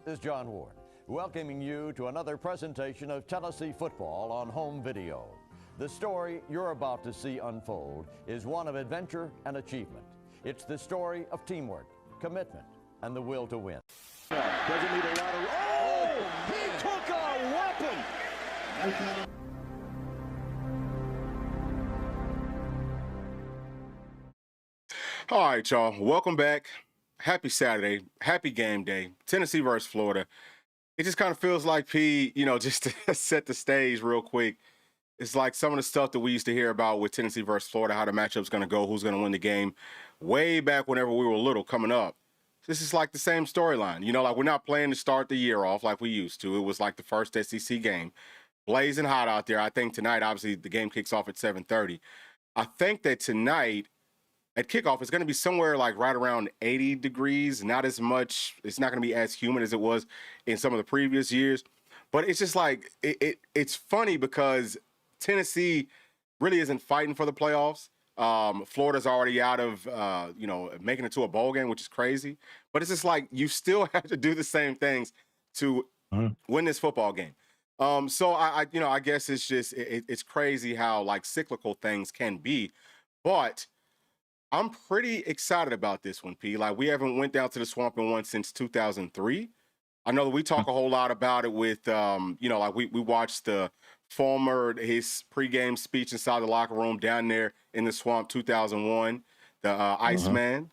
This is John Ward, welcoming you to another presentation of Tennessee football on home video. The story you're about to see unfold is one of adventure and achievement. It's the story of teamwork, commitment, and the will to win. Doesn't need a lot of... Oh! He took a weapon! All right, y'all. Welcome back. Happy Saturday. Happy game day. Tennessee versus Florida. It just kind of feels like, P, just to set the stage real quick, it's like some of the stuff that we used to hear about with Tennessee versus Florida, how the matchup's going to go, who's going to win the game, way back whenever we were little coming up. This is like the same storyline. Like we're not playing to start the year off like we used to. It was like the first SEC game. Blazing hot out there. I think tonight, obviously, the game kicks off at 7:30. I think that tonight, at kickoff, it's going to be somewhere like right around 80 degrees, not as much. It's not going to be as humid as it was in some of the previous years. But it's just like, it's funny because Tennessee really isn't fighting for the playoffs. Florida's already out of, making it to a bowl game, which is crazy. But it's just like you still have to do the same things to win this football game. So I guess it's just, it's crazy how like cyclical things can be. But I'm pretty excited about this one, P. Like, we haven't went down to the Swamp and won since 2003. I know that we talk a whole lot about it with, like we watched his pregame speech inside the locker room down there in the Swamp 2001. The Iceman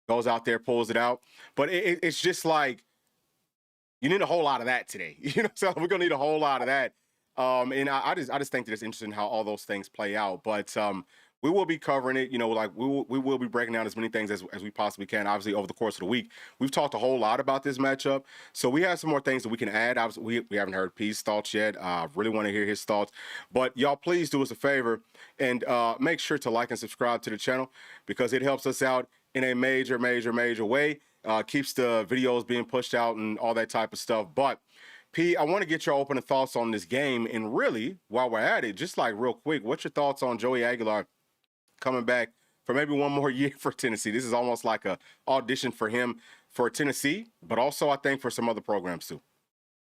goes out there, pulls it out. But it's just like, you need a whole lot of that today. So we're going to need a whole lot of that. And I just think that it's interesting how all those things play out. But we will be covering it, we will be breaking down as many things as we possibly can, obviously, over the course of the week. We've talked a whole lot about this matchup, so we have some more things that we can add. Obviously, we haven't heard P's thoughts yet. I really want to hear his thoughts. But y'all, please do us a favor and make sure to like and subscribe to the channel because it helps us out in a major, major, major way. Keeps the videos being pushed out and all that type of stuff. But P, I want to get your opening thoughts on this game. And really, while we're at it, just like real quick, what's your thoughts on Joey Aguilar coming back for maybe one more year for Tennessee? This is almost like a audition for him for Tennessee, but also I think for some other programs too.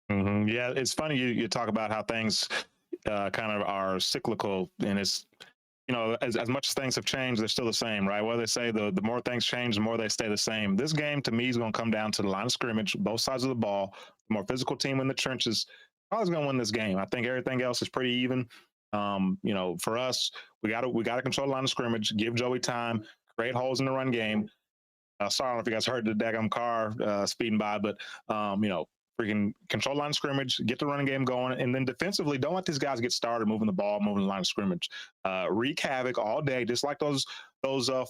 Yeah, it's funny you talk about how things kind of are cyclical, and it's, as much as things have changed, they're still the same, right? Well, they say the more things change, the more they stay the same. This game, to me, is going to come down to the line of scrimmage, both sides of the ball. The more physical team in the trenches, probably going to win this game. I think everything else is pretty even. For us, we got to control the line of scrimmage, give Joey time, create holes in the run game. Sorry, I don't know if you guys heard the daggum car speeding by, but freaking control the line of scrimmage, get the running game going, and then defensively, don't let these guys get started moving the ball, moving the line of scrimmage. Wreak havoc all day, just like those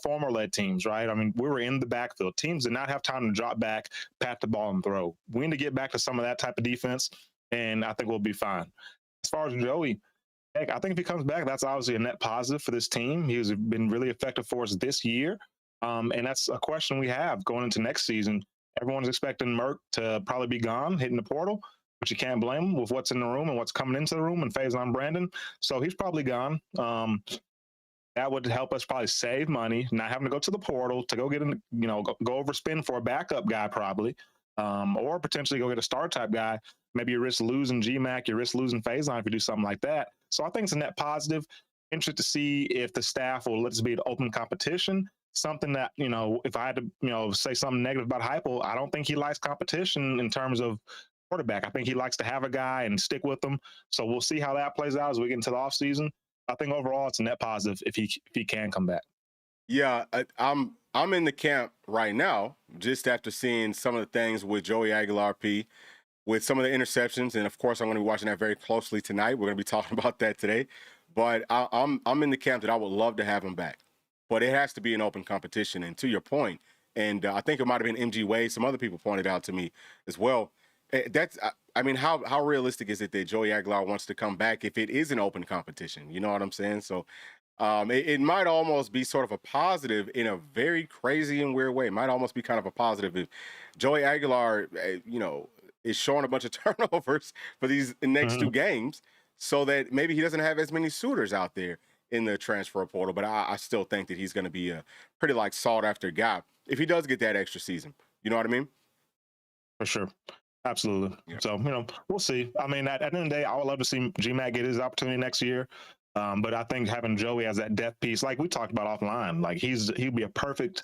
former led teams, right? I mean, we were in the backfield. Teams did not have time to drop back, pat the ball, and throw. We need to get back to some of that type of defense, and I think we'll be fine. As far as Joey, I think if he comes back, that's obviously a net positive for this team. He's been really effective for us this year. And that's a question we have going into next season. Everyone's expecting Merck to probably be gone, hitting the portal, but you can't blame him with what's in the room and what's coming into the room and Faison Brandon. So he's probably gone. That would help us probably save money, not having to go to the portal to go get go overspend for a backup guy probably, or potentially go get a star type guy. Maybe you risk losing GMAC, you risk losing Faison if you do something like that. So I think it's a net positive. Interested to see if the staff will let this be an open competition. Something that, if I had to, say something negative about Heupel, I don't think he likes competition in terms of quarterback. I think he likes to have a guy and stick with them. So we'll see how that plays out as we get into the offseason. I think overall it's a net positive if he can come back. Yeah, I'm in the camp right now, just after seeing some of the things with Joey Aguilar, P, with some of the interceptions. And of course, I'm going to be watching that very closely tonight. We're going to be talking about that today. But I'm in the camp that I would love to have him back. But it has to be an open competition. And to your point, and I think it might have been MG Wade, some other people pointed out to me as well. How realistic is it that Joey Aguilar wants to come back if it is an open competition? You know what I'm saying? So it might almost be sort of a positive in a very crazy and weird way. It might almost be kind of a positive if Joey Aguilar, is showing a bunch of turnovers for these next two games so that maybe he doesn't have as many suitors out there in the transfer portal. But I still think that he's going to be a pretty sought after guy if he does get that extra season. You know what I mean? For sure. Absolutely. Yeah. So, we'll see. I mean, at the end of the day, I would love to see G-Mac get his opportunity next year. But I think having Joey as that depth piece, like we talked about offline, like he'd be a perfect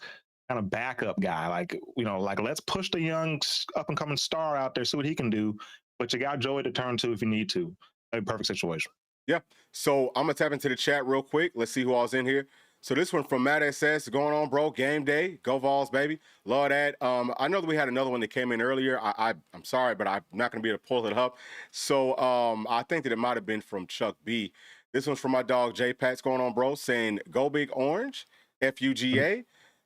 kind of backup guy. Like, let's push the young up and coming star out there, see what he can do. But you got Joey to turn to if you need to. A perfect situation. Yeah. So I'm gonna tap into the chat real quick. Let's see who all's in here. So this one from Matt SS, going on, bro. Game day, go Vols, baby. Love that. I know that we had another one that came in earlier. I'm sorry, but I'm not gonna be able to pull it up. So I think that it might have been from Chuck B. This one's from my dog J Pat's going on, bro, saying go Big Orange, FUGA.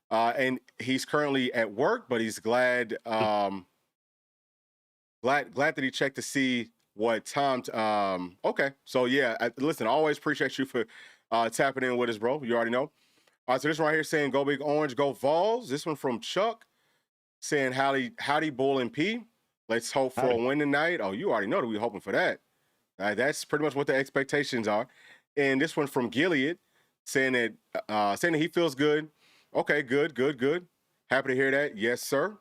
And he's currently at work, but he's glad glad that he checked to see what time. Okay, so yeah, listen, I always appreciate you for tapping in with us, bro. You already know. All right, so this one right here saying go Big Orange, go Vols. This one from Chuck saying howdy Bull and P. Let's hope for a win tonight. Oh, you already know that we're hoping for that. That's pretty much what the expectations are. And this one from Gilead saying that he feels good. Okay, good. Happy to hear that. Yes, sir.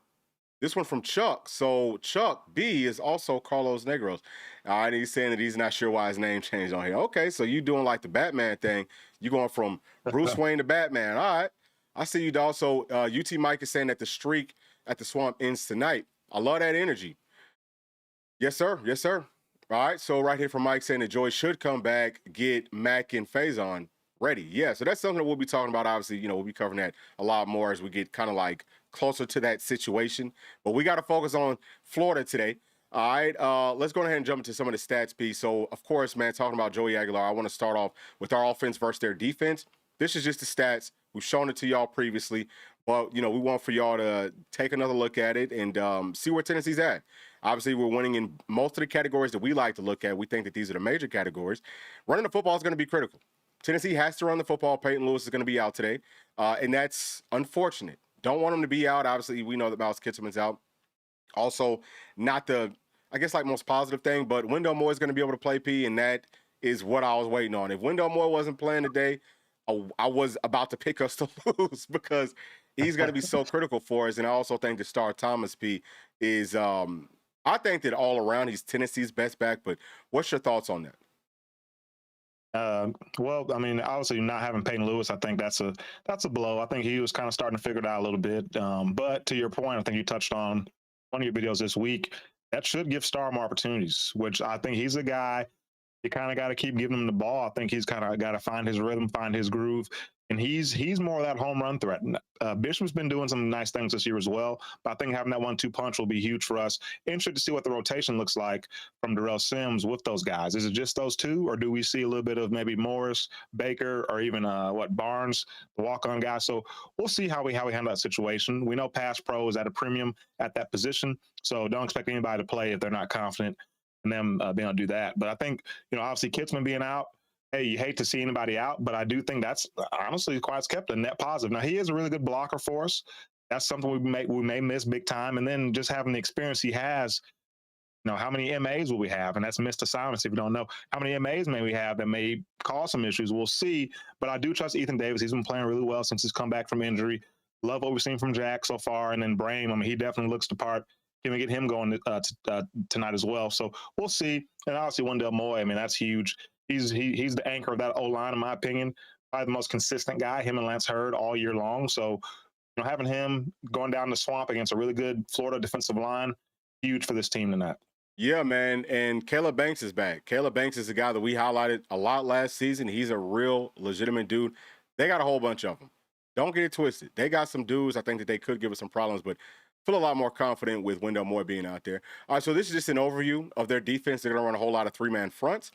This one from Chuck. So Chuck B is also Carlos Negros. And he's saying that he's not sure why his name changed on here. Okay, so you doing like the Batman thing. You going from Bruce Wayne to Batman. All right. I see you, dog. So UT Mike is saying that the streak at the Swamp ends tonight. I love that energy. Yes, sir. Yes, sir. All right. So right here from Mike saying that Joy should come back, get Mac and Faison ready. Yeah. So that's something that we'll be talking about. Obviously, we'll be covering that a lot more as we get kind of like closer to that situation. But we got to focus on Florida today. All right, let's go ahead and jump into some of the stats piece. So, of course, man, talking about Joey Aguilar, I want to start off with our offense versus their defense. This is just the stats. We've shown it to y'all previously, but, we want for y'all to take another look at it and see where Tennessee's at. Obviously, we're winning in most of the categories that we like to look at. We think that these are the major categories. Running the football is going to be critical. Tennessee has to run the football. Peyton Lewis is going to be out today, and that's unfortunate. Don't want him to be out. Obviously, we know that Miles Kitselman's out. Also, not the, I guess, like most positive thing, but Wendell Moore is going to be able to play P, and that is what I was waiting on. If Wendell Moore wasn't playing today, I was about to pick us to lose because he's going to be so critical for us. And I also think that Star Thomas P is, I think that all around he's Tennessee's best back. But what's your thoughts on that? Well, I mean, obviously not having Peyton Lewis, I think that's a blow. I think he was kind of starting to figure it out a little bit. But to your point, I think you touched on one of your videos this week. That should give Star more opportunities, which I think he's a guy you kind of got to keep giving him the ball. I think he's kind of got to find his rhythm, find his groove. And he's more of that home run threat. Bishop's been doing some nice things this year as well, but I think having that 1-2 punch will be huge for us. Interested to see what the rotation looks like from Darrell Sims with those guys. Is it just those two, or do we see a little bit of maybe Morris, Baker, or even Barnes, the walk-on guy? So we'll see how we handle that situation. We know pass pro is at a premium at that position, so don't expect anybody to play if they're not confident in them being able to do that. But I think obviously Kitselman being out. Hey, you hate to see anybody out, but I do think that's honestly quite kept a net positive. Now, he is a really good blocker for us. That's something we may miss big time. And then just having the experience he has, how many MAs will we have? And that's missed assignments if you don't know. How many MAs may we have that may cause some issues? We'll see. But I do trust Ethan Davis. He's been playing really well since he's come back from injury. Love what we've seen from Jack so far. And then Brame, I mean, he definitely looks the part. Can we get him going tonight as well? So we'll see. And obviously Wendell Moore, I mean, that's huge. He's the anchor of that O-line, in my opinion. Probably the most consistent guy, him and Lance Hurd all year long. So, having him going down the swamp against a really good Florida defensive line, huge for this team tonight. Yeah, man. And Caleb Banks is back. Caleb Banks is a guy that we highlighted a lot last season. He's a real legitimate dude. They got a whole bunch of them. Don't get it twisted. They got some dudes I think that they could give us some problems, but feel a lot more confident with Wendell Moore being out there. All right, so this is just an overview of their defense. They're going to run a whole lot of three-man fronts.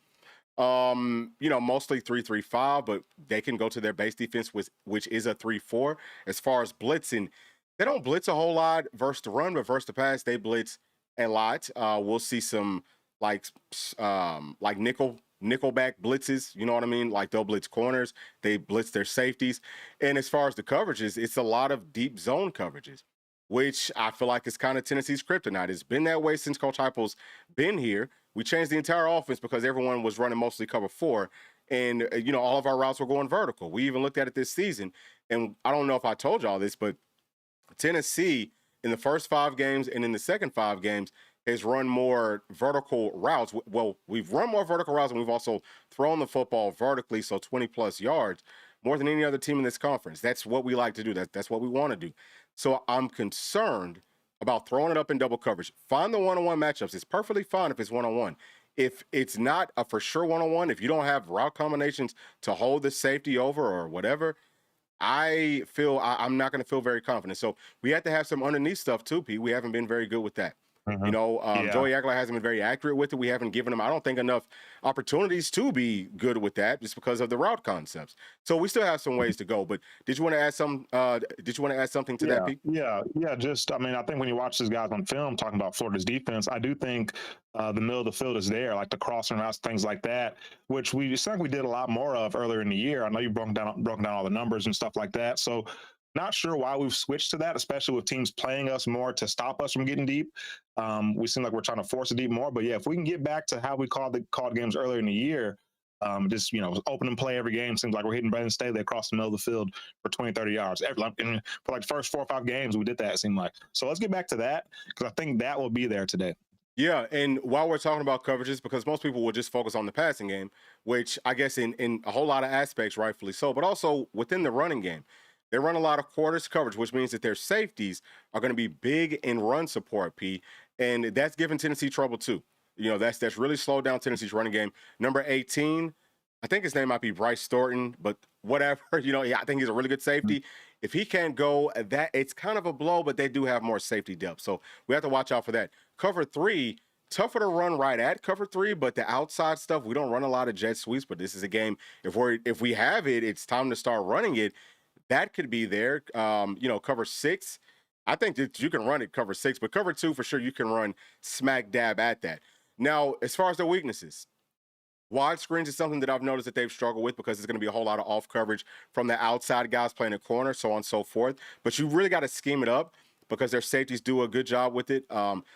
Mostly 3-3-5, but they can go to their base defense, which is a 3-4. As far as blitzing, they don't blitz a whole lot versus the run, but versus the pass, they blitz a lot. We'll see some like nickelback blitzes. You know what I mean? Like they'll blitz corners, they blitz their safeties. And as far as the coverages, it's a lot of deep zone coverages, which I feel like is kind of Tennessee's kryptonite. It's been that way since Coach Heupel's been here. We changed the entire offense because everyone was running mostly cover 4. And, all of our routes were going vertical. We even looked at it this season. And I don't know if I told y'all this, but Tennessee in the first 5 games and in the second 5 games is run more vertical routes. Well, we've run more vertical routes, and we've also thrown the football vertically, so 20-plus yards, more than any other team in this conference. That's what we like to do. That's what we want to do. So I'm concerned about throwing it up in double coverage. Find the one-on-one matchups. It's perfectly fine if it's one-on-one. If it's not a for sure one-on-one, if you don't have route combinations to hold the safety over or whatever, I feel I'm not going to feel very confident. So we have to have some underneath stuff too, Pete. We haven't been very good with that. You know, Joey Aguilar hasn't been very accurate with it. We haven't given him, I don't think, enough opportunities to be good with that, just because of the route concepts. So we still have some ways to go. But did you want to add some? Did you want to add something to that, Pete? Yeah. Just, I mean, I think when you watch these guys on film talking about Florida's defense, I do think the middle of the field is there, like the crossing routes, things like that, which we think we did a lot more of earlier in the year. I know you broken down all the numbers and stuff like that. So not sure why we've switched to that, especially with teams playing us more to stop us from getting deep. We seem like we're trying to force it deep more. But yeah, if we can get back to how we called games earlier in the year, just, open and play every game. Seems like we're hitting Brandon Staley across the middle of the field for 20, 30 yards. For like the first 4 or 5 games, we did that, it seemed like. So let's get back to that, because I think that will be there today. Yeah, and while we're talking about coverages, because most people will just focus on the passing game, which I guess in a whole lot of aspects, rightfully so, but also within the running game. They run a lot of quarters coverage, which means that their safeties are going to be big in run support, P, and that's giving Tennessee trouble too. That's really slowed down Tennessee's running game. Number 18, I think his name might be Bryce Thornton, but whatever. I think he's a really good safety. If he can't go, it's kind of a blow, but they do have more safety depth, so we have to watch out for that. Cover 3, tougher to run right at cover 3, but the outside stuff, we don't run a lot of jet sweeps, but this is a game. If we have it, it's time to start running it. That could be there. Cover 6, I think that you can run it cover 6, but cover 2 for sure you can run smack dab at that. Now, as far as the weaknesses, wide screens is something that I've noticed that they've struggled with, because there's going to be a whole lot of off coverage from the outside guys playing the corner, so on and so forth. But you really got to scheme it up, because their safeties do a good job with it.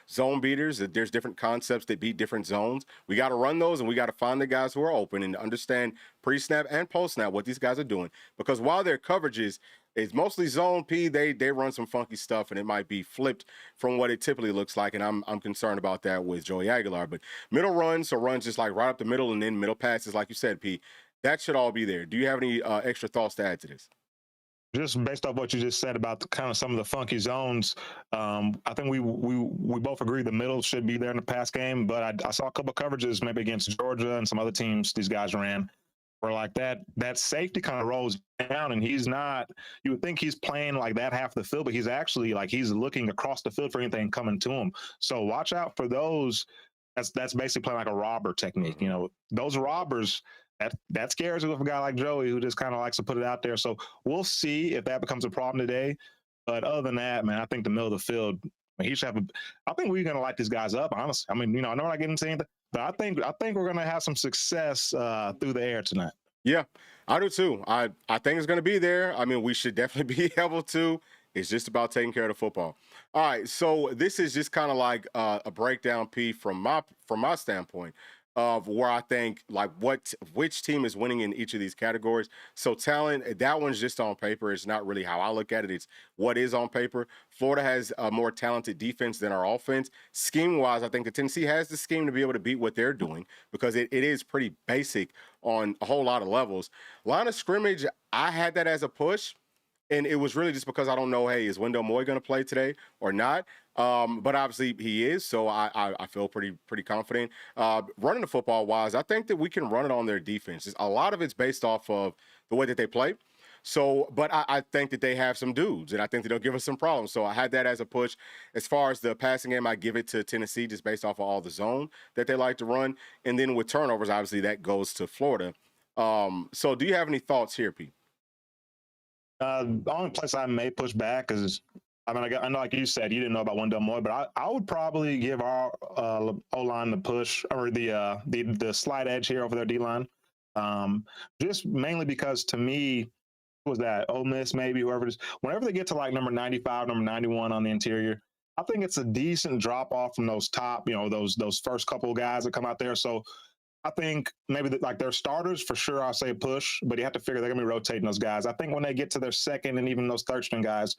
Zone beaters, there's different concepts that beat different zones. We got to run those, and we got to find the guys who are open and understand pre-snap and post-snap what these guys are doing. Because while their coverages is mostly zone P, they run some funky stuff, and it might be flipped from what it typically looks like, and I'm concerned about that with Joey Aguilar. But middle runs, so runs just like right up the middle, and then middle passes, like you said, P, that should all be there. Do you have any extra thoughts to add to this? Just based off what you just said about kind of some of the funky zones, I think we both agree the middle should be there in the pass game. But I saw a couple of coverages maybe against Georgia and some other teams these guys ran, where like that safety kind of rolls down, and he's not. You would think he's playing like that half of the field, but he's actually like he's looking across the field for anything coming to him. So watch out for those. That's basically playing like a robber technique. Those robbers. That scares you with a guy like Joey, who just kind of likes to put it out there. So we'll see if that becomes a problem today. But other than that, man, I think the middle of the field, he should have. I think we're gonna light these guys up. Honestly, I mean, I know we're not getting into anything, but I think we're gonna have some success through the air tonight. Yeah, I do too. I think it's gonna be there. I mean, we should definitely be able to. It's just about taking care of the football. All right, so this is just kind of like a breakdown, P, from my standpoint, of where I think like which team is winning in each of these categories. So talent, that one's just on paper. It's not really how I look at it. It's what is on paper. Florida has a more talented defense than our offense. Scheme-wise, I think the Tennessee has the scheme to be able to beat what they're doing, because it is pretty basic on a whole lot of levels. Line of scrimmage, I had that as a push. And it was really just because I don't know, hey, is Wendell Moy going to play today or not? But obviously he is, so I feel pretty confident. Running the football wise, I think that we can run it on their defense. A lot of it's based off of the way that they play. So, but I think that they have some dudes, and I think that they'll give us some problems. So I had that as a push. As far as the passing game, I give it to Tennessee just based off of all the zone that they like to run. And then with turnovers, obviously that goes to Florida. So do you have any thoughts here, Pete? The only place I may push back is, I mean, I know, like you said, you didn't know about Wendell Moy, but I would probably give our O-line the push, or the slight edge here over their D-line. Just mainly because, to me, who was that? Ole Miss, maybe, whoever it is. Whenever they get to like number 95, number 91 on the interior, I think it's a decent drop off from those top, those first couple of guys that come out there. So I think maybe like their starters, for sure, I'll say push, but you have to figure they're going to be rotating those guys. I think when they get to their second and even those third string guys,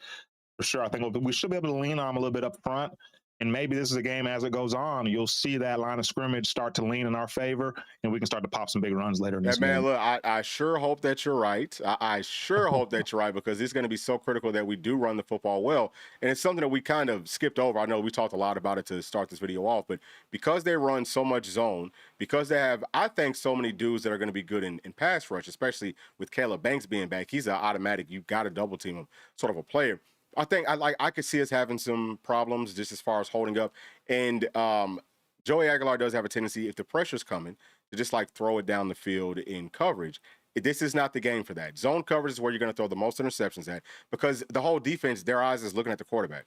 for sure, I think we should be able to lean on them a little bit up front. And maybe this is a game as it goes on, you'll see that line of scrimmage start to lean in our favor, and we can start to pop some big runs later in this Man, game. look, I sure hope that you're right. I sure hope that you're right, because it's going to be so critical that we do run the football well. And it's something that we kind of skipped over. I know we talked a lot about it to start this video off, but because they run so much zone, because they have, I think, so many dudes that are going to be good in pass rush, especially with Caleb Banks being back. He's an automatic, you got to double team him sort of a player. I think I could see us having some problems just as far as holding up. And Joey Aguilar does have a tendency, if the pressure's coming, to just like throw it down the field in coverage. This is not the game for that. Zone coverage is where you're going to throw the most interceptions at, because the whole defense, their eyes is looking at the quarterback.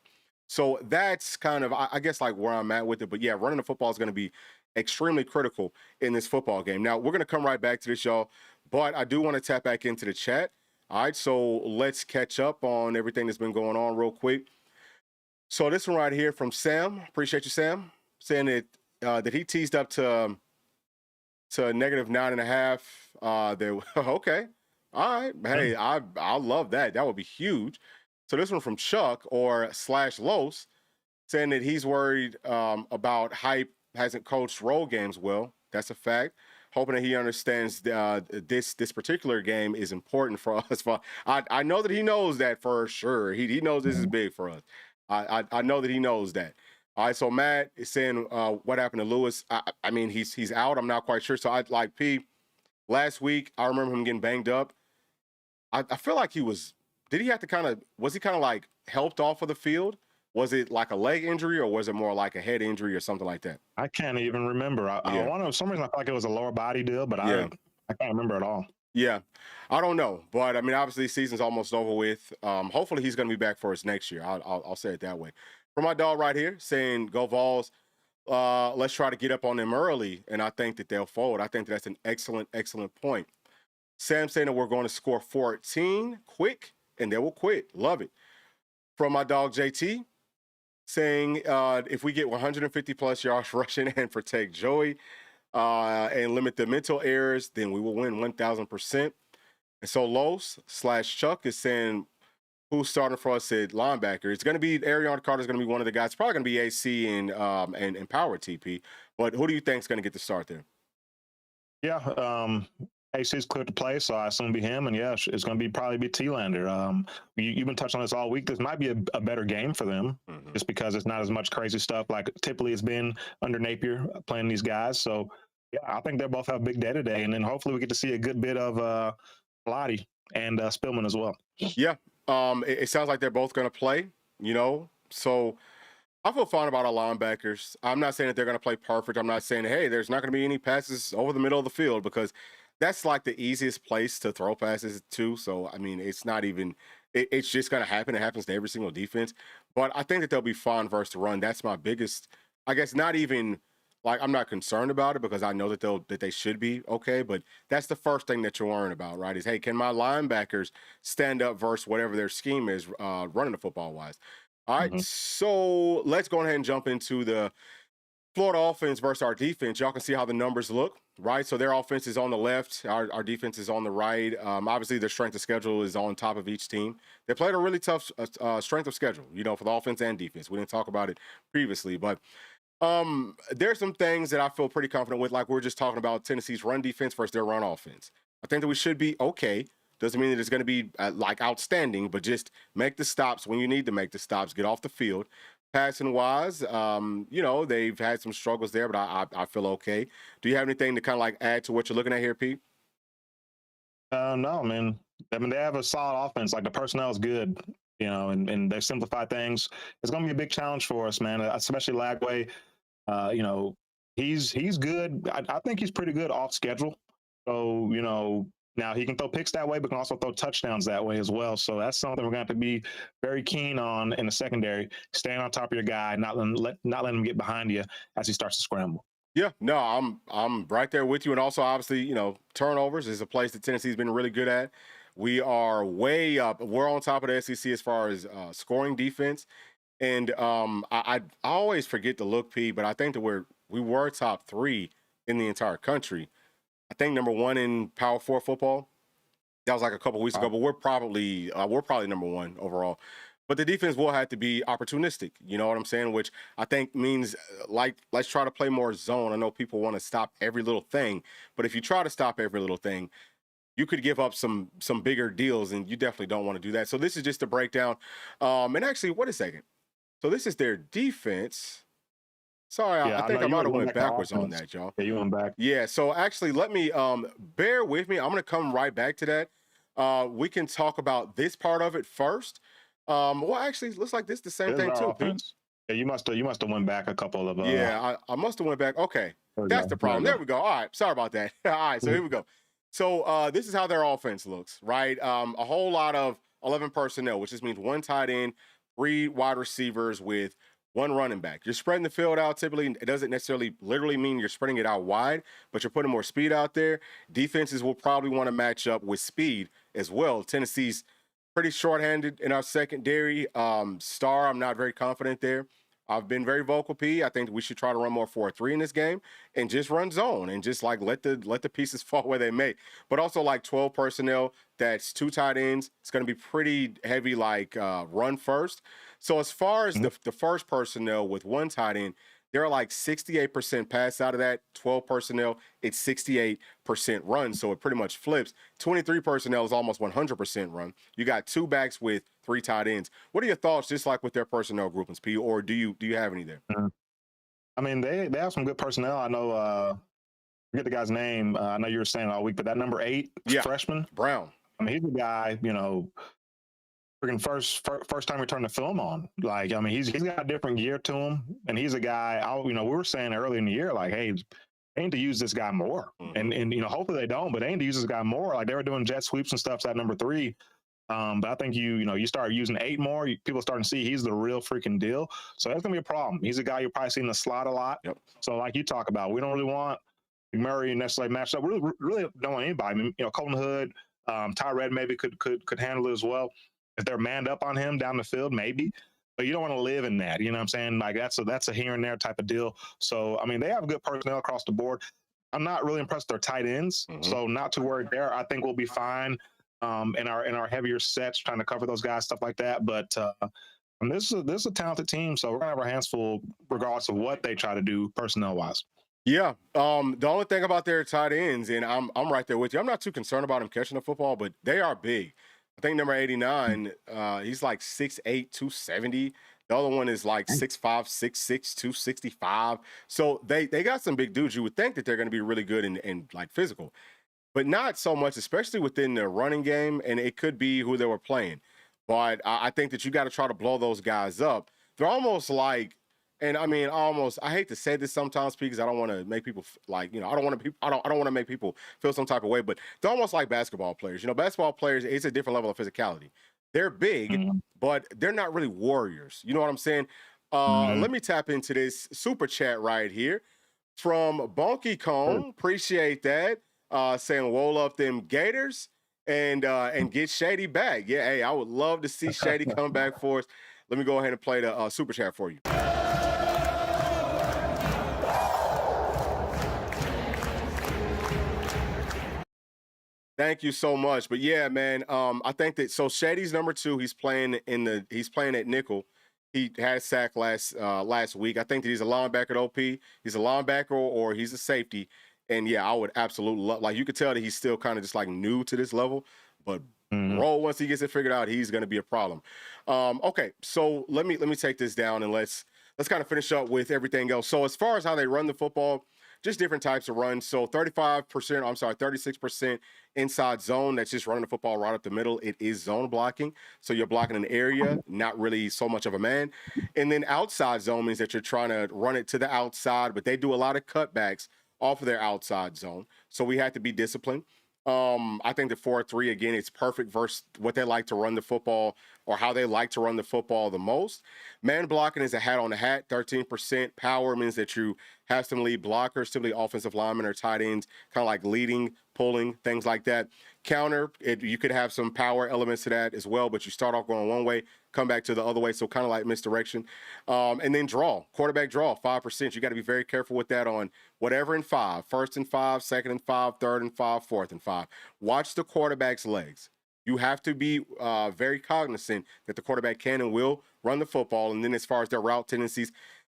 So that's kind of, I guess, like where I'm at with it. But yeah, running the football is going to be extremely critical in this football game. Now, we're going to come right back to this, y'all, but I do want to tap back into the chat. All right, so let's catch up on everything that's been going on real quick. So this one right here from Sam. Appreciate you, Sam, saying that he teased up to -9.5. Okay, all right. Hey, I love that. That would be huge. So this one from Chuck or /Los, saying that he's worried about hype hasn't coached road games well. That's a fact. Hoping that he understands this particular game is important for us. I know that he knows that for sure. He knows this is big for us. I know that he knows that. All right, so Matt is saying what happened to Lewis. I mean, he's out. I'm not quite sure. So I like P. Last week, I remember him getting banged up. I feel like was he kind of like helped off of the field? Was it like a leg injury, or was it more like a head injury or something like that? I can't even remember. I want to, for some reason, I feel like it was a lower body deal, but I can't remember at all. Yeah, I don't know. But, I mean, obviously, season's almost over with. Hopefully, he's going to be back for us next year. I'll say it that way. For my dog right here, saying, go Vols, let's try to get up on them early, and I think that they'll fold. I think that's an excellent, excellent point. Sam saying that we're going to score 14 quick, and they will quit. Love it. From my dog JT, saying if we get 150-plus yards rushing and protect Joey and limit the mental errors, then we will win 1,000%. And so Los/Chuck is saying, who's starting for us at linebacker? It's going to be Arion Carter's going to be one of the guys. It's probably going to be AC and Power TP. But who do you think is going to get the start there? Yeah, AC's cleared to play, so I assume it'll be him. And yeah, it's going to probably be T-Lander. You've been touching on this all week. This might be a better game for them, just because it's not as much crazy stuff like typically it's been under Napier playing these guys. So yeah, I think they'll both have a big day today, and then hopefully we get to see a good bit of Lottie and Spillman as well. Yeah, it sounds like they're both going to play. So I feel fine about our linebackers. I'm not saying that they're going to play perfect. I'm not saying, hey, there's not going to be any passes over the middle of the field, because that's like the easiest place to throw passes to. So, I mean, it's not even – it's just going to happen. It happens to every single defense. But I think that they'll be fine versus the run. That's my biggest – I guess not even – like, I'm not concerned about it, because I know that they should be okay. But that's the first thing that you're worrying about, right, is, hey, can my linebackers stand up versus whatever their scheme is running the football-wise? All right, so let's go ahead and jump into the Florida offense versus our defense. Y'all can see how the numbers look, right? So their offense is on the left. Our defense is on the right. Obviously, their strength of schedule is on top of each team. They played a really tough strength of schedule, for the offense and defense. We didn't talk about it previously, but there's some things that I feel pretty confident with, like we we're just talking about Tennessee's run defense versus their run offense. I think that we should be okay. Doesn't mean that it's going to be like outstanding, but just make the stops when you need to make the stops, get off the field. Passing wise, they've had some struggles there, but I feel okay. Do you have anything to kind of like add to what you're looking at here, Pete? No, man. I mean, they have a solid offense. Like, the personnel is good, and they simplify things. It's going to be a big challenge for us, man, especially Lagway. He's good. I think he's pretty good off schedule. So, now he can throw picks that way, but can also throw touchdowns that way as well. So that's something we're going to have to be very keen on in the secondary, staying on top of your guy, not letting him get behind you as he starts to scramble. Yeah, no, I'm right there with you. And also, obviously, turnovers is a place that Tennessee's been really good at. We are way up. We're on top of the SEC as far as scoring defense. And I always forget to look, P, but I think that we were top 3 in the entire country. I think number 1 in Power 4 football. That was like a couple weeks ago, but we're probably number 1 overall. But the defense will have to be opportunistic. You know what I'm saying? Which I think means, let's try to play more zone. I know people want to stop every little thing, but if you try to stop every little thing, you could give up some bigger deals, and you definitely don't want to do that. So this is just a breakdown. And actually, wait a second. So this is their defense. Sorry, Yeah, I think I might have went backwards on offense. that, y'all. Yeah, you went back. Yeah, so actually, let me bear with me. I'm going to come right back to that. We can talk about this part of it first. Well, actually, looks like this is the same There's thing our too. offense. Yeah, you must have went back a couple of. Yeah, I must have went back. Okay, that's the problem. There we go. All right, sorry about that. All right, so here we go. So this is how their offense looks, right? A whole lot of 11 personnel, which just means 1 tight end, 3 wide receivers with 1 running back. You're spreading the field out. Typically, it doesn't necessarily literally mean you're spreading it out wide, but you're putting more speed out there. Defenses will probably want to match up with speed as well. Tennessee's pretty shorthanded in our secondary. Star, I'm not very confident there. I've been very vocal, P. I think we should try to run more 4-3 in this game and just run zone and just like let the pieces fall where they may. But also like 12 personnel, that's 2 tight ends. It's going to be pretty heavy, like run first. So as far as the first personnel with 1 tight end, they're like 68% pass out of that. 12 personnel, it's 68% run. So it pretty much flips. 23 personnel is almost 100% run. You got 2 backs with 3 tight ends. What are your thoughts, just like with their personnel groupings, P? Or do you have any there? I mean, they have some good personnel. I know. Forget the guy's name. I know you were saying all week, but that number 8 freshman, Brown. I mean, he's a guy. Freaking first time we turned the film on. Like, I mean, he's got a different gear to him, and he's a guy. We were saying earlier in the year, like, hey, they need to use this guy more, and hopefully they don't, but they need to use this guy more. Like they were doing jet sweeps and stuff at number 3. But I think you start using 8 more, people starting to see he's the real freaking deal. So that's gonna be a problem. He's a guy you're probably seeing in the slot a lot. Yep. So like you talk about, we don't really want Murray necessarily matched up. We really don't want anybody. I mean, Colton Hood, Tyrod maybe could handle it as well. If they're manned up on him down the field, maybe. But you don't want to live in that. You know what I'm saying? Like that's a here and there type of deal. So I mean, they have good personnel across the board. I'm not really impressed with their tight ends, so not too worried there. I think we'll be fine in our heavier sets, trying to cover those guys, stuff like that. But this is a talented team, so we're gonna have our hands full regardless of what they try to do personnel wise. Yeah. The only thing about their tight ends, and I'm right there with you. I'm not too concerned about them catching the football, but they are big. I think number 89, he's like 6'8", 270. The other one is like 6'5", 6'6", 265. So they got some big dudes. You would think that they're going to be really good and like physical, but not so much, especially within the running game. And it could be who they were playing. But I think that you got to try to blow those guys up. They're almost like, and I mean, I hate to say this sometimes because I don't want to make people like, I don't want to make people feel some type of way, but they're almost like basketball players. Basketball players, it's a different level of physicality. They're big, but they're not really warriors. You know what I'm saying? Let me tap into this super chat right here from Bonky Cone. Appreciate that. Saying, roll up them Gators and get Shady back. Yeah, hey, I would love to see Shady come back for us. Let me go ahead and play the super chat for you. Thank you so much. But yeah, man, I think that Shady's number 2. He's playing at nickel. He had a sack last week. I think that he's a linebacker at OP. He's a linebacker or he's a safety. And yeah, I would absolutely love, like, you could tell that he's still kind of just like new to this level, but roll once he gets it figured out, he's going to be a problem. Okay, so let me take this down and let's kind of finish up with everything else. So as far as how they run the football, just different types of runs. So 36% inside zone. That's just running the football right up the middle. It is zone blocking. So you're blocking an area, not really so much of a man. And then outside zone means that you're trying to run it to the outside, but they do a lot of cutbacks off of their outside zone. So we have to be disciplined. I think the 4-3, again, it's perfect versus what they like to run the football or how they like to run the football the most. Man blocking is a hat on a hat. 13% power means that you have some lead blockers, typically offensive linemen or tight ends, kind of like leading, pulling, things like that. Counter, you could have some power elements to that as well, but you start off going one way, come back to the other way, so kind of like misdirection. And then draw, quarterback draw, 5%. You got to be very careful with that on whatever in 5, 1st and 5, 2nd and 5, 3rd and 5, 4th and 5. Watch the quarterback's legs. You have to be very cognizant that the quarterback can and will run the football. And then as far as their route tendencies,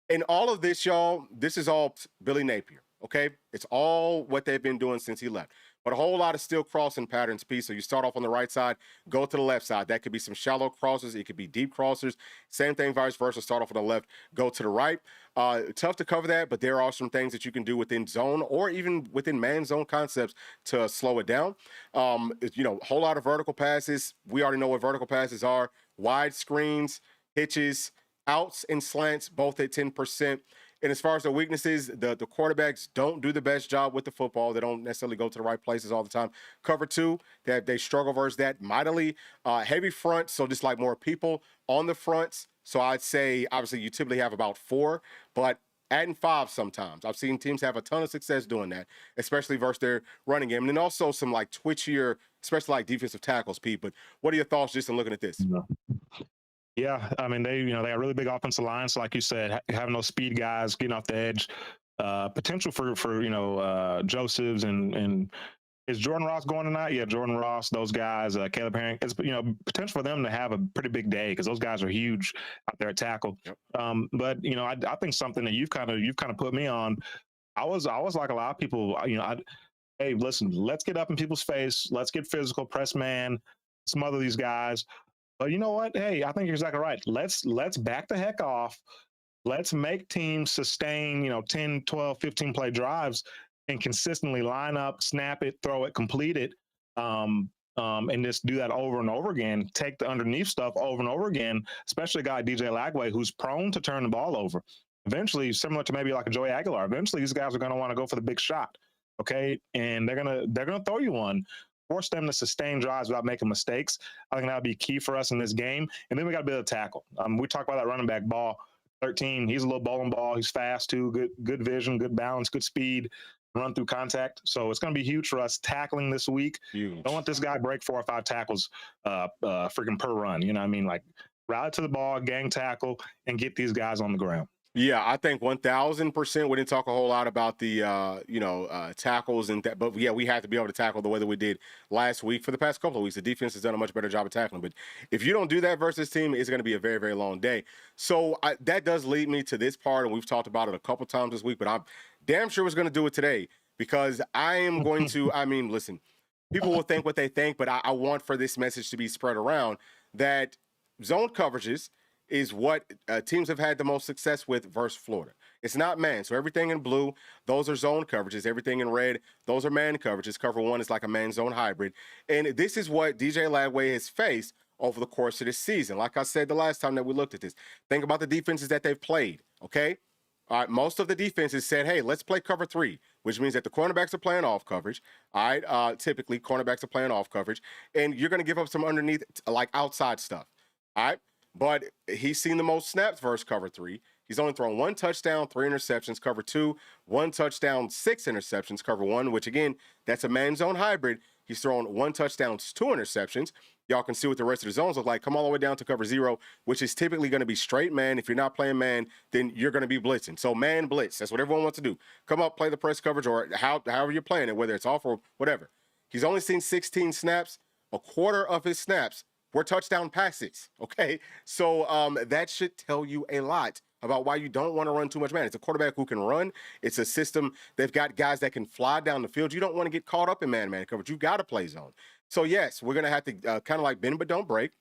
and all of this, y'all, this is all Billy Napier, okay? It's all what they've been doing since he left. But a whole lot of still crossing patterns, P. So you start off on the right side, go to the left side. That could be some shallow crosses. It could be deep crossers. Same thing, vice versa. Start off on the left, go to the right. Tough to cover that, but there are some things that you can do within zone or even within man zone concepts to slow it down. A whole lot of vertical passes. We already know what vertical passes are. Wide screens, hitches, outs and slants, both at 10%. And as far as the weaknesses, the quarterbacks don't do the best job with the football. They don't necessarily go to the right places all the time. Cover two, they struggle versus that mightily. Heavy front, so just like more people on the fronts. So I'd say, obviously, you typically have about 4, but adding 5 sometimes. I've seen teams have a ton of success doing that, especially versus their running game. And then also some like twitchier, especially like defensive tackles, Pete. But what are your thoughts just in looking at this? Yeah, I mean, they got really big offensive lines, so like you said, having those speed guys getting off the edge, potential for Josephs and is Jordan Ross going tonight? Yeah, Jordan Ross, those guys, Caleb Herring. It's potential for them to have a pretty big day because those guys are huge out there at tackle. Yep. But I think something that you've kind of put me on. I was like a lot of people. Hey, listen, let's get up in people's face. Let's get physical, press man, smother these guys. But you know what? Hey, I think you're exactly right. Let's back the heck off. Let's make teams sustain, 10, 12, 15 play drives and consistently line up, snap it, throw it, complete it, and just do that over and over again. Take the underneath stuff over and over again, especially a guy like DJ Lagway who's prone to turn the ball over. Eventually, similar to maybe like a Joey Aguilar, eventually these guys are going to want to go for the big shot, okay? And they're gonna throw you one. Force them to sustain drives without making mistakes. I think that would be key for us in this game. And then we got to be able to tackle. We talk about that running back ball. 13, he's a little bowling ball. He's fast too, good vision, good balance, good speed, run through contact. So it's going to be huge for us tackling this week. Huge. Don't let this guy break 4 or 5 tackles freaking per run. You know what I mean? Like rally to the ball, gang tackle, and get these guys on the ground. Yeah, I think 1,000%. We didn't talk a whole lot about the, tackles and that, but yeah, we have to be able to tackle the way that we did last week. For the past couple of weeks, the defense has done a much better job of tackling. But if you don't do that versus team, it's going to be a very, very long day. So that does lead me to this part, and we've talked about it a couple times this week, but I'm damn sure was going to do it today because I am going to, listen, people will think what they think, but I want for this message to be spread around that zone coverages is what teams have had the most success with versus Florida. It's not man. So everything in blue, those are zone coverages. Everything in red, those are man coverages. Cover one is like a man-zone hybrid. And this is what DJ Lagway has faced over the course of this season. Like I said the last time that we looked at this, think about the defenses that they've played, okay? All right, most of the defenses said, hey, let's play cover 3, which means that the cornerbacks are playing off coverage. All right, typically cornerbacks are playing off coverage. And you're going to give up some underneath, like outside stuff, all right? But he's seen the most snaps versus cover 3. He's only thrown 1 touchdown, 3 interceptions. Cover 2, 1 touchdown, 6 interceptions. Cover 1, which again, that's a man-zone hybrid. He's thrown 1 touchdown, 2 interceptions. Y'all can see what the rest of the zones look like. Come all the way down to cover 0, which is typically going to be straight man. If you're not playing man, then you're going to be blitzing. So man blitz, that's what everyone wants to do. Come up, play the press coverage, or however you're playing it, whether it's off or whatever. He's only seen 16 snaps. A quarter of his snaps were touchdown passes, okay? So that should tell you a lot about why you don't want to run too much man. It's a quarterback who can run. It's a system. They've got guys that can fly down the field. You don't want to get caught up in man-to-man coverage. You got to play zone. So, yes, we're going to have to kind of like bend but don't break.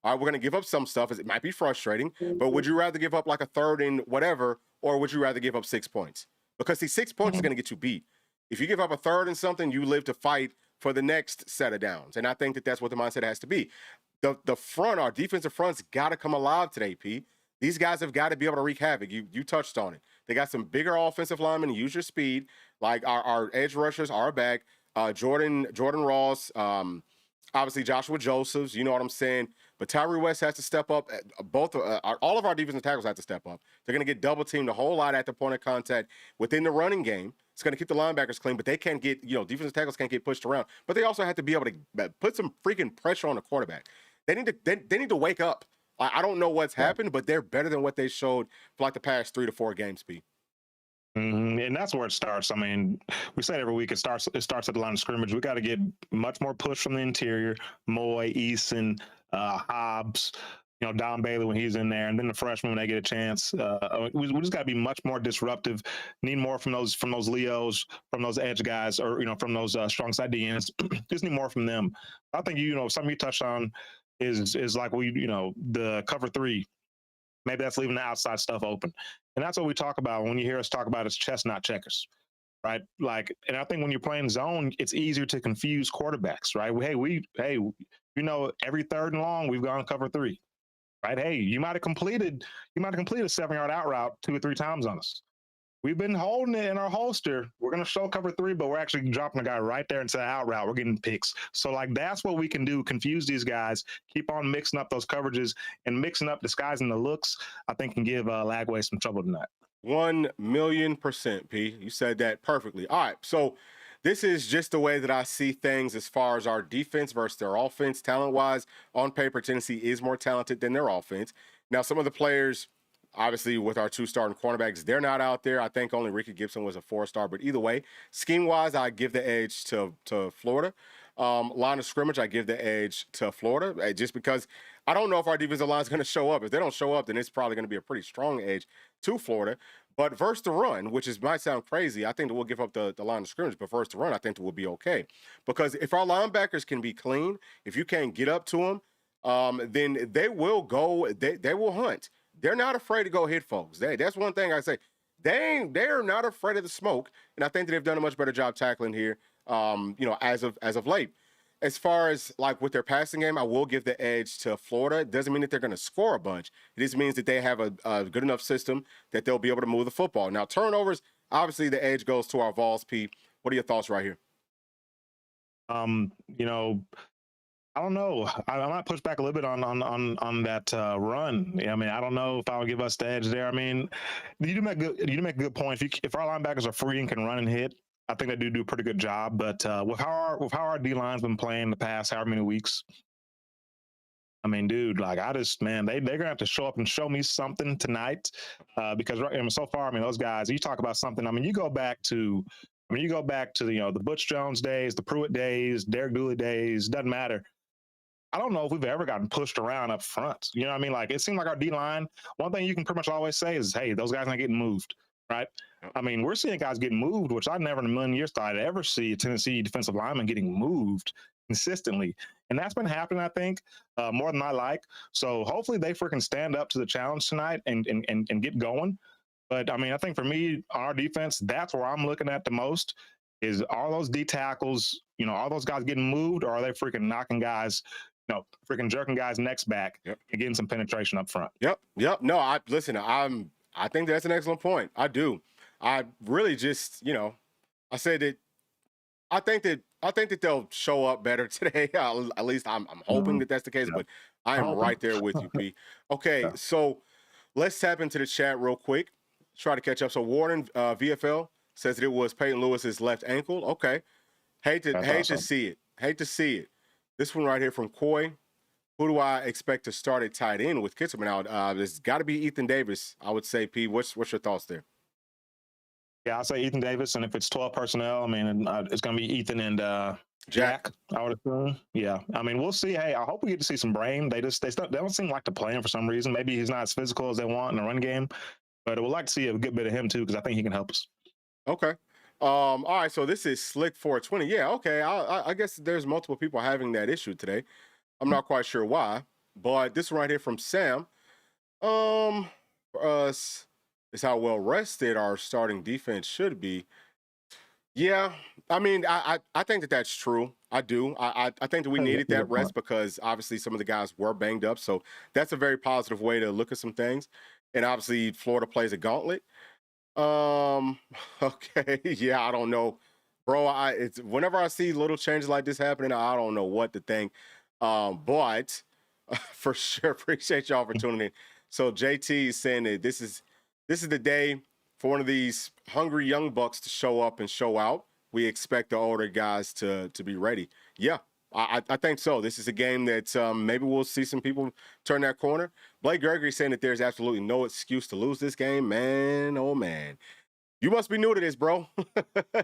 All right, we're going to give up some stuff. It might be frustrating, but would you rather give up like a third and whatever, or would you rather give up 6 points? Because see, 6 points is going to get you beat. If you give up a third and something, you live to fight for the next set of downs. And I think that that's what the mindset has to be. The front, our defensive front's got to come alive today, P. These guys have got to be able to wreak havoc. You touched on it. They got some bigger offensive linemen. Use your speed. Like our edge rushers are back. Jordan Ross, obviously Joshua Josephs. You know what I'm saying. But Tyree West has to step up. All of our defensive tackles have to step up. They're going to get double teamed a whole lot at the point of contact within the running game. It's going to keep the linebackers clean, but they can't get, defensive tackles can't get pushed around. But they also have to be able to put some freaking pressure on the quarterback. They need to wake up. I don't know what's happened, but they're better than what they showed for like the past 3 to 4 games, Pete. And that's where it starts. I mean, we say it every week. It starts at the line of scrimmage. We got to get much more push from the interior. Moy, Eason, Hobbs, Don Bailey when he's in there, and then the freshmen when they get a chance. We just got to be much more disruptive. Need more from those Leos, from those edge guys, or from those strong side DNs. Just need more from them. I think something you touched on is like the cover three. Maybe that's leaving the outside stuff open. And that's what we talk about when you hear us talk about it's chess, not checkers, right? Like, and I think when you're playing zone, it's easier to confuse quarterbacks, right? Every third and long, we've gone cover three, right? Hey, you might have completed a 7-yard out route 2 or 3 times on us. We've been holding it in our holster. We're going to show cover three, but we're actually dropping the guy right there into the out route. We're getting picks. So, like, that's what we can do, confuse these guys, keep on mixing up those coverages and mixing up disguising the looks, I think can give Lagway some trouble tonight. 1,000,000%, P. You said that perfectly. All right, so this is just the way that I see things as far as our defense versus their offense. Talent-wise, on paper, Tennessee is more talented than their offense. Now, some of the players, obviously, with our 2 starting cornerbacks, they're not out there. I think only Ricky Gibson was a 4-star. But either way, scheme-wise, I give the edge to Florida. Line of scrimmage, I give the edge to Florida, just because I don't know if our defensive line is going to show up. If they don't show up, then it's probably going to be a pretty strong edge to Florida. But versus the run, which might sound crazy, I think that we'll give up the line of scrimmage. But versus the run, I think that we'll be okay. Because if our linebackers can be clean, if you can't get up to them, then they will go, they will hunt. They're not afraid to go hit folks. That's one thing I say. They're not afraid of the smoke, and I think that they've done a much better job tackling here, as of late. As far as like with their passing game, I will give the edge to Florida. It doesn't mean that they're going to score a bunch. It just means that they have a good enough system that they'll be able to move the football. Now, turnovers, obviously the edge goes to our Vols, P. What are your thoughts right here? I don't know. I might push back a little bit on that run. I mean, I don't know if I would give us the edge there. I mean, you do make a good point. If our linebackers are free and can run and hit, I think they do a pretty good job. But with how our D line's been playing the past however many weeks, I mean, dude, like they're gonna have to show up and show me something tonight, because so far, I mean, those guys. You talk about something. I mean, you go back to the Butch Jones days, the Pruitt days, Derek Dooley days. Doesn't matter. I don't know if we've ever gotten pushed around up front. You know what I mean? Like, it seemed like our D-line, one thing you can pretty much always say is, hey, those guys aren't getting moved, right? I mean, we're seeing guys getting moved, which I never in a million years thought I'd ever see a Tennessee defensive lineman getting moved consistently. And that's been happening, I think, more than I like. So hopefully they freaking stand up to the challenge tonight and get going. But, I mean, I think for me, our defense, that's where I'm looking at the most is all those D tackles, all those guys getting moved, or are they freaking knocking guys, freaking jerking guys' necks back and getting some penetration up front? Yep. No, I think that's an excellent point. I do. I really just, I said that I think that they'll show up better today. At least I'm hoping that that's the case, but I am right there with you, P. Okay, so let's tap into the chat real quick. Try to catch up. So Warden VFL says that it was Peyton Lewis's left ankle. Okay. Hate to see it. Hate to see it. This one right here from Coy. Who do I expect to start at tight end with Kitzelman out? There's got to be Ethan Davis, I would say, P. What's your thoughts there? Yeah, I'll say Ethan Davis, and if it's 12 personnel, I mean, it's going to be Ethan and Jack, I would assume. Yeah, I mean, we'll see. Hey, I hope we get to see some brain. They don't seem like to play him for some reason. Maybe he's not as physical as they want in the run game, but I would like to see a good bit of him too, because I think he can help us. Okay. All right, so this is Slick 420. Yeah, okay. I guess there's multiple people having that issue today. I'm not quite sure why, but this one right here from Sam. For us, is how well rested our starting defense should be. Yeah, I mean, I think that that's true. I do. I think that we needed that rest because obviously some of the guys were banged up. So that's a very positive way to look at some things. And obviously Florida plays a gauntlet. Okay, yeah, I don't know, bro. It's whenever I see little changes like this happening, I don't know what to think. But for sure, appreciate y'all for tuning in. So JT is saying that this is the day for one of these hungry young bucks to show up and show out. We expect the older guys to be ready. Yeah, I think so. This is a game that maybe we'll see some people turn that corner. Blake Gregory saying that there's absolutely no excuse to lose this game. Man, oh man. You must be new to this, bro.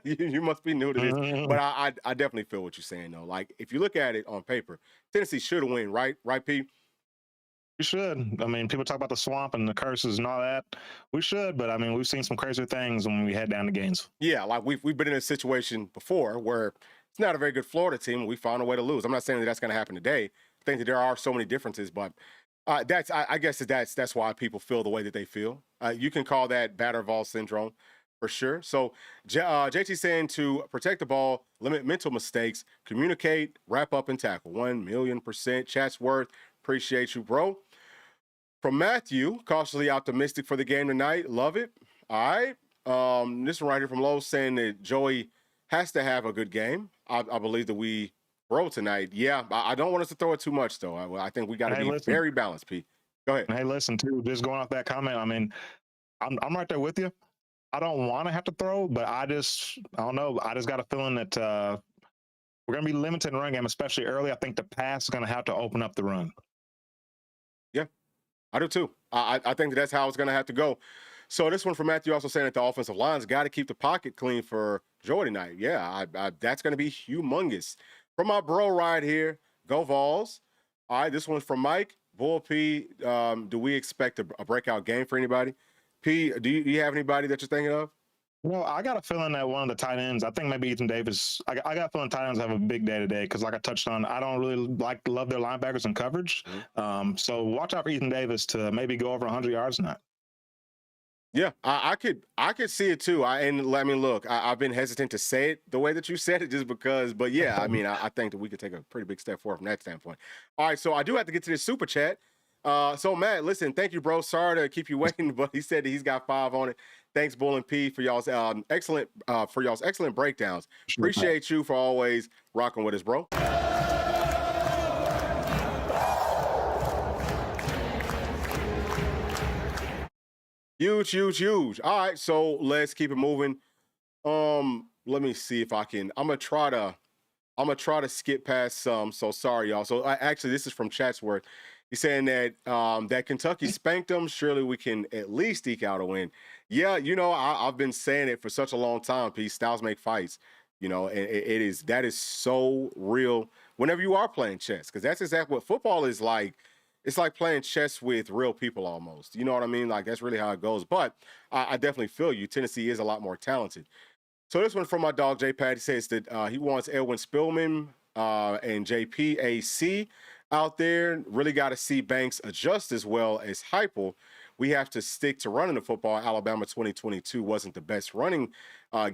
You must be new to this. Mhm. But I definitely feel what you're saying, though. Like, if you look at it on paper, Tennessee should win, right? Right, P? We should. I mean, people talk about the swamp and the curses and all that. We should, but I mean, we've seen some crazier things when we head down to Gainesville. Yeah, like we've been in a situation before where it's not a very good Florida team, and we found a way to lose. I'm not saying that that's going to happen today. I think that there are so many differences, but I guess that's why people feel the way that they feel. You can call that batter ball syndrome for sure. So JT saying to protect the ball, limit mental mistakes, communicate, wrap up, and tackle. 1,000,000%. Chatsworth, appreciate you, bro. From Matthew, cautiously optimistic for the game tonight. Love it. All right. This one right here from Lowe saying that Joey has to have a good game. I believe that we roll tonight. Yeah, I don't want us to throw it too much, though. I think we got to be very balanced, Pete. Go ahead. Hey, listen, too, just going off that comment, I mean, I'm right there with you. I don't want to have to throw, but I don't know. I just got a feeling that we're going to be limited in the run game, especially early. I think the pass is going to have to open up the run. Yeah, I do too. I think that's how it's going to have to go. So this one from Matthew also saying that the offensive line's got to keep the pocket clean for Joey tonight. Yeah, that's going to be humongous. From my bro right here, go Vols. All right, this one's from Mike. Bull P, do we expect a breakout game for anybody? P, do you have anybody that you're thinking of? Well, I got a feeling that one of the tight ends, I think maybe Ethan Davis, I got a feeling tight ends have a big day today because, like I touched on, I don't really love their linebackers in coverage. Mm-hmm. So watch out for Ethan Davis to maybe go over 100 yards tonight. Yeah, I could see it too. I mean, look, I've been hesitant to say it the way that you said it just because, but yeah, I mean, I think that we could take a pretty big step forward from that standpoint. All right, so I do have to get to this super chat. So Matt, listen, thank you, bro. Sorry to keep you waiting, but he said that he's got 5 on it. Thanks, Bull and P, for y'all's excellent breakdowns. Sure. Appreciate you for always rocking with us, bro. Huge, huge, huge. All right, so let's keep it moving. Let me see if I can. I'm gonna try to skip past some. So sorry, y'all. So actually, this is from Chatsworth. He's saying that that Kentucky spanked them. Surely we can at least eke out a win. Yeah, I've been saying it for such a long time. Pete, styles make fights. And that is so real. Whenever you are playing chess, because that's exactly what football is like. It's like playing chess with real people almost. You know what I mean? Like, that's really how it goes. But I definitely feel you. Tennessee is a lot more talented. So this one from my dog, J. Pat, he says that he wants Edwin Spillman and JPAC out there. Really got to see Banks adjust as well as Heupel. We have to stick to running the football. Alabama 2022 wasn't the best running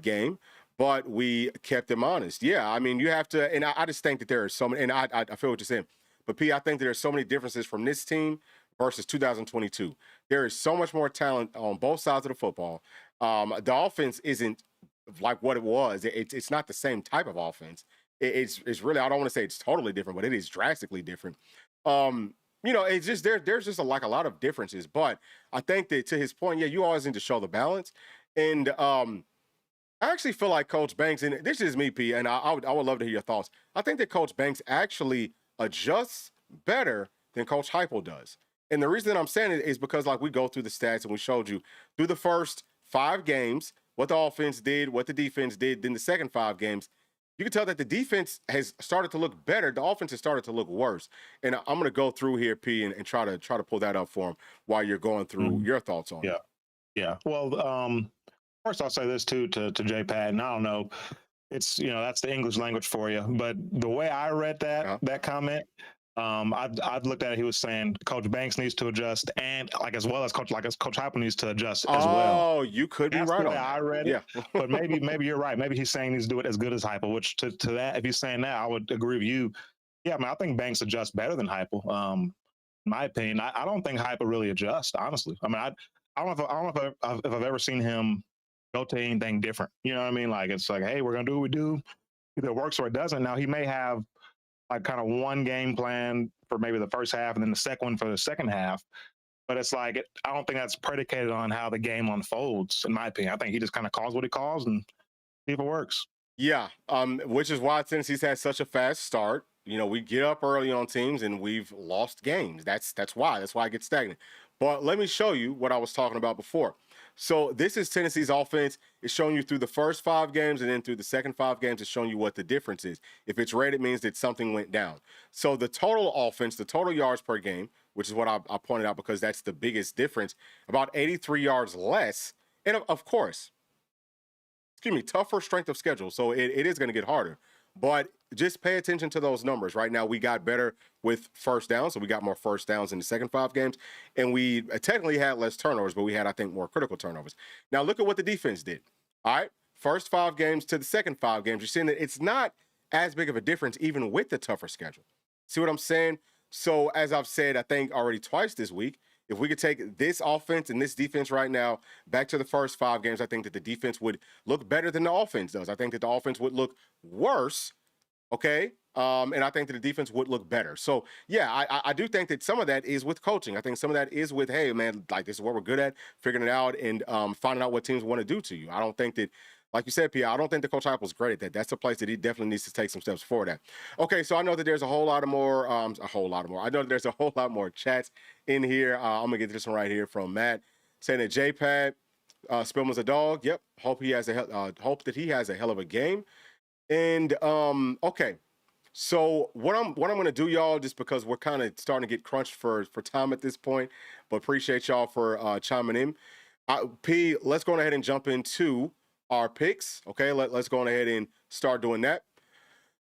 game, but we kept them honest. Yeah, I mean, you have to, and I just think that there are so many, and I feel what you're saying. But, P, I think that there's so many differences from this team versus 2022. There is so much more talent on both sides of the football. The offense isn't like what it was. It's not the same type of offense. It's really, I don't want to say it's totally different, but it is drastically different. It's just there's just a lot of differences. But I think that, to his point, yeah, you always need to show the balance. And I actually feel like Coach Banks, and this is me, P, and I would love to hear your thoughts. I think that Coach Banks actually adjusts better than Coach Heupel does. And the reason that I'm saying it is because, like, we go through the stats and we showed you through the first 5 games what the offense did, what the defense did. Then the second 5 games, you can tell that the defense has started to look better. The offense has started to look worse. And I'm going to go through here, P, and try to pull that up for him while you're going through your thoughts on it. Yeah. Well, first I'll say this too to J. Pat, and I don't know. It's, that's the English language for you. But the way I read that comment, I've looked at it. He was saying Coach Banks needs to adjust, and as well as Coach Heupel needs to adjust as well. Oh, you could be right on that. I read it, but maybe you're right. Maybe he's saying he needs to do it as good as Heupel. Which to that, if he's saying that, I would agree with you. Yeah, I mean, I think Banks adjusts better than Heupel. In my opinion, I don't think Heupel really adjusts. Honestly, I mean, I don't know if I've ever seen him go to anything different. You know what I mean? Like, it's like, hey, we're gonna do what we do. Either it works or it doesn't. Now, he may have like kind of one game plan for maybe the first half and then the second one for the second half. But it's like, I don't think that's predicated on how the game unfolds, in my opinion. I think he just kind of calls what he calls and see if it works. Yeah, which is why Tennessee's had such a fast start. We get up early on teams and we've lost games. That's why. That's why I get stagnant. But let me show you what I was talking about before. So this is Tennessee's offense. It's showing you through the first 5 games, and then through the second 5 games, it's showing you what the difference is. If it's red, it means that something went down. So the total offense, the total yards per game, which is what I pointed out because that's the biggest difference, about 83 yards less. And of course, tougher strength of schedule. So it is going to get harder. But just pay attention to those numbers. Right now, we got better with first downs, so we got more first downs in the second 5 games, and we technically had less turnovers, but we had, I think, more critical turnovers. Now, look at what the defense did. All right, first 5 games to the second 5 games, you're seeing that it's not as big of a difference even with the tougher schedule. See what I'm saying? So, as I've said, I think already twice this week, if we could take this offense and this defense right now back to the first 5 games, I think that the defense would look better than the offense does. I think that the offense would look worse, okay? And I think that the defense would look better. So, yeah, I do think that some of that is with coaching. I think some of that is with, hey, man, like this is what we're good at, figuring it out and finding out what teams want to do to you. I don't think that, like you said, P.I., I don't think that Coach Heupel's great at that. That's a place that he definitely needs to take some steps forward at. Okay, so I know that there's a whole lot more. I know that there's a whole lot more chats in here. I'm going to get this one right here from Matt saying that J-Pad, Spillman's a dog. Yep, hope that he has a hell of a game. And, okay, so what I'm going to do, y'all, just because we're kind of starting to get crunched for time at this point, but appreciate y'all for chiming in. P, let's go ahead and jump into our picks. Okay, let's go ahead and start doing that.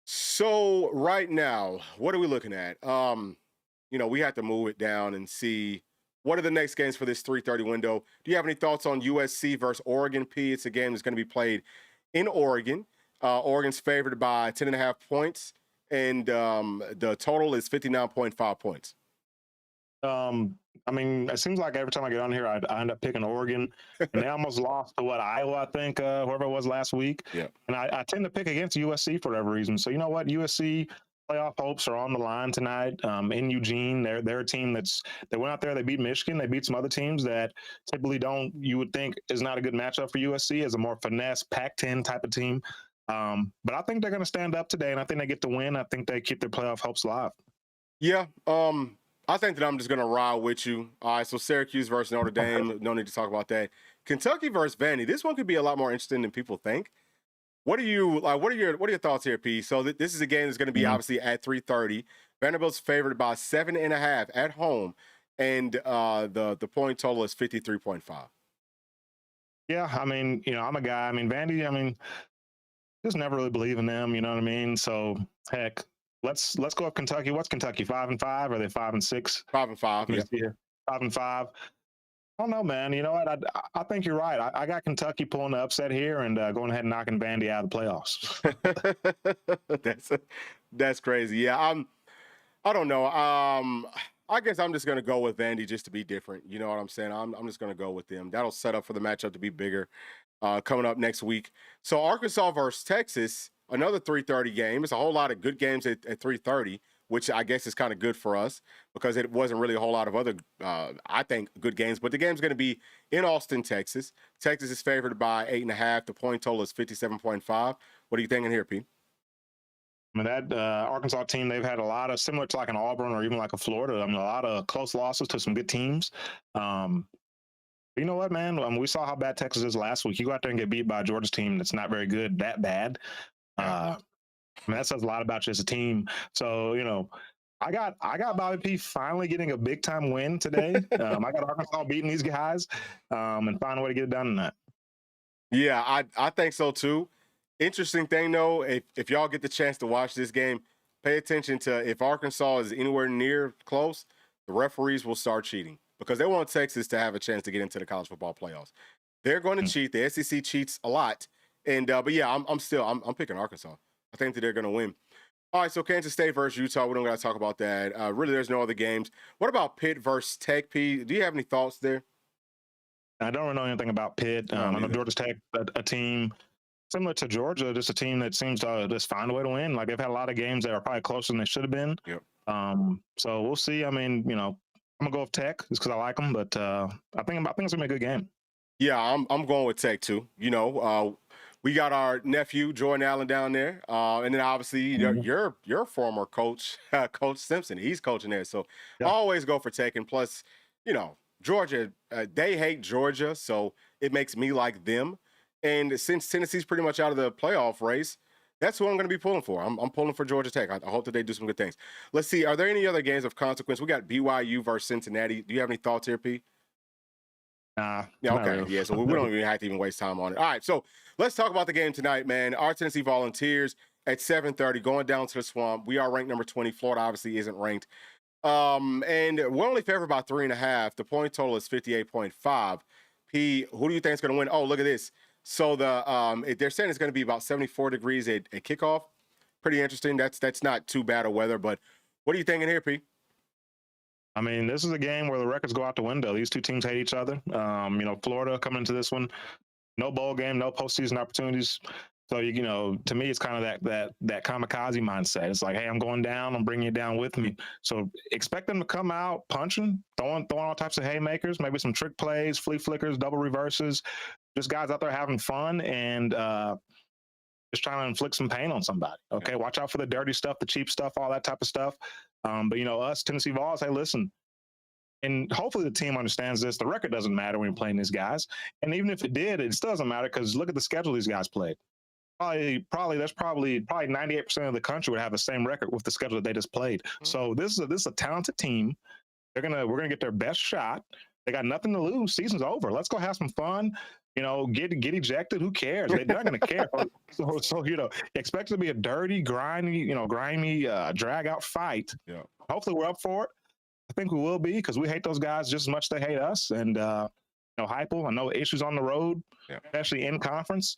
So right now, what are we looking at? We have to move it down and see what are the next games for this 3:30 window. Do you have any thoughts on USC versus Oregon, P? It's a game that's going to be played in Oregon. Oregon's favored by 10.5 points, and the total is 59.5 points. I mean, it seems like every time I get on here, I end up picking Oregon, and they almost lost to Iowa, I think, whoever it was last week. Yeah. And I tend to pick against USC for whatever reason. So you know what? USC playoff hopes are on the line tonight in Eugene. They're a team they went out there, they beat Michigan, they beat some other teams that typically you would think is not a good matchup for USC as a more finesse Pac-10 type of team. But I think they're going to stand up today, and I think they get the win. I think they keep their playoff hopes alive. Yeah. I think that I'm just going to ride with you. All right, so Syracuse versus Notre Dame. No need to talk about that. Kentucky versus Vandy. This one could be a lot more interesting than people think. What are your thoughts here, P? So this is a game that's going to be obviously at 3:30. Vanderbilt's favored by 7.5 at home, and the point total is 53.5. Yeah, I mean, I'm a guy. I mean, Vandy. Just never really believe in them. You know what I mean? So heck. Let's go with Kentucky. What's Kentucky? 5-5? Are they 5-6? 5-5. Yeah. 5-5. I don't know, man. You know what? I think you're right. I got Kentucky pulling the upset here and going ahead and knocking Vandy out of the playoffs. That's crazy. Yeah, I don't know. I guess I'm just gonna go with Vandy just to be different. You know what I'm saying? I'm just gonna go with them. That'll set up for the matchup to be bigger coming up next week. So Arkansas versus Texas. Another 3:30 game. It's a whole lot of good games at 3:30, which I guess is kind of good for us because it wasn't really a whole lot of other, I think, good games. But the game's going to be in Austin, Texas. Texas is favored by 8.5. The point total is 57.5. What are you thinking here, Pete? I mean, that Arkansas team, they've had a lot of, similar to like an Auburn or even like a Florida, a lot of close losses to some good teams. You know what, man? We saw how bad Texas is last week. You go out there and get beat by a Georgia team that's not very good, that bad. I mean, that says a lot about you as a team. So, I got Bobby P finally getting a big time win today. I got Arkansas beating these guys and find a way to get it done tonight. Yeah, I think so too. Interesting thing though, if y'all get the chance to watch this game, pay attention to if Arkansas is anywhere near close, the referees will start cheating because they want Texas to have a chance to get into the college football playoffs. They're going to cheat. The SEC cheats a lot. And but yeah, I'm picking Arkansas. I think that they're going to win. All right, so Kansas State versus Utah. We don't got to talk about that. Really, there's no other games. What about Pitt versus Tech? P, do you have any thoughts there? I don't really know anything about Pitt. I know Georgia Tech, a team similar to Georgia, just a team that seems to just find a way to win. Like they've had a lot of games that are probably closer than they should have been. Yep. So we'll see. I mean, I'm gonna go with Tech just because I like them, but I think it's gonna be a good game. Yeah, I'm going with Tech too. We got our nephew Jordan Allen down there, and then obviously your former coach, Coach Simpson. He's coaching there, so I always go for Tech. And plus, Georgia, they hate Georgia, so it makes me like them. And since Tennessee's pretty much out of the playoff race, that's who I'm going to be pulling for. I'm pulling for Georgia Tech. I hope that they do some good things. Let's see. Are there any other games of consequence? We got BYU versus Cincinnati. Do you have any thoughts here, P? Nah. Yeah, okay. Really. Yeah, so we don't even have to even waste time on it. All right, so let's talk about the game tonight, man. Our Tennessee Volunteers at 7:30 going down to the Swamp. We are ranked number 20. Florida obviously isn't ranked. And we're only favored by 3.5. The point total is 58.5. P, who do you think is going to win? Oh, look at this. So they're saying it's going to be about 74 degrees at kickoff. Pretty interesting. That's not too bad of weather, but what are you thinking here, P? I mean, this is a game where the records go out the window. These two teams hate each other. Florida coming into this one, no bowl game, no postseason opportunities. So, to me, it's kind of that kamikaze mindset. It's like, hey, I'm going down. I'm bringing you down with me. So expect them to come out punching, throwing all types of haymakers, maybe some trick plays, flea flickers, double reverses. Just guys out there having fun and just trying to inflict some pain on somebody. Okay, watch out for the dirty stuff, the cheap stuff, all that type of stuff. But us Tennessee Vols, hey, listen. And hopefully the team understands this. The record doesn't matter when you're playing these guys. And even if it did, it still doesn't matter because look at the schedule these guys played. Probably 98% of the country would have the same record with the schedule that they just played. So this is a talented team. We're gonna get their best shot. They got nothing to lose. Season's over. Let's go have some fun. Get ejected. Who cares? They're not gonna care. So expect it to be a dirty, grimy, drag out fight. Yeah. Hopefully we're up for it. I think we will be because we hate those guys just as much as they hate us. And Heupel, I know issues on the road, especially in conference.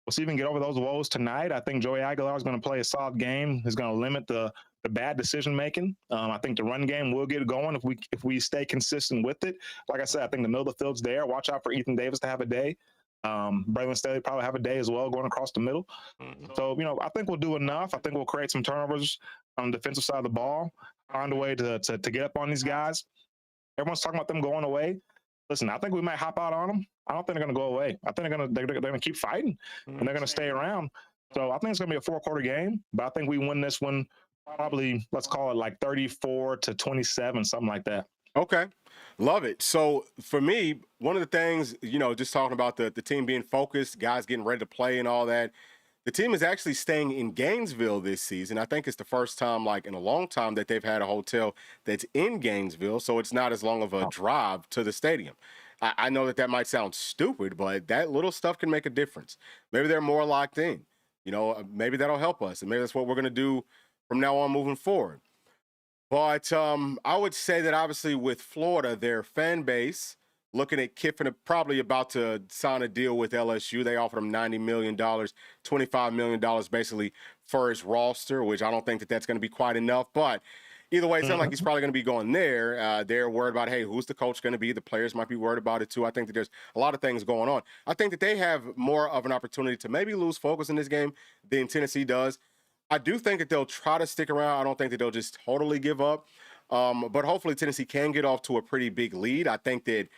We'll see if we can get over those woes tonight. I think Joey Aguilar is going to play a solid game. He's going to limit the bad decision making. I think the run game will get going if we stay consistent with it. Like I said, I think the middle of the field's there. Watch out for Ethan Davis to have a day. Braylon Staley probably have a day as well going across the middle. So, I think we'll do enough. I think we'll create some turnovers on the defensive side of the ball, find a way to get up on these guys. Everyone's talking about them going away. Listen, I think we might hop out on them. I don't think they're going to go away. I think they're going to keep fighting, and they're going to stay around. So I think it's going to be a 4-quarter game, but I think we win this one probably, let's call it like 34-27, something like that. Okay. Love it. So for me, one of the things, just talking about the team being focused, guys getting ready to play and all that, the team is actually staying in Gainesville this season. I think it's the first time, in a long time, that they've had a hotel that's in Gainesville, so it's not as long of a drive to the stadium. I know that might sound stupid, but that little stuff can make a difference. Maybe they're more locked in. Maybe that'll help us, and maybe that's what we're going to do from now on moving forward. But I would say that obviously with Florida, their fan base, looking at Kiffin, probably about to sign a deal with LSU. They offered him $90 million, $25 million basically for his roster, which I don't think that's going to be quite enough. But either way, it sounds like he's probably going to be going there. They're worried about, hey, who's the coach going to be? The players might be worried about it too. I think that there's a lot of things going on. I think that they have more of an opportunity to maybe lose focus in this game than Tennessee does. I do think that they'll try to stick around. I don't think that they'll just totally give up. But hopefully Tennessee can get off to a pretty big lead. I think that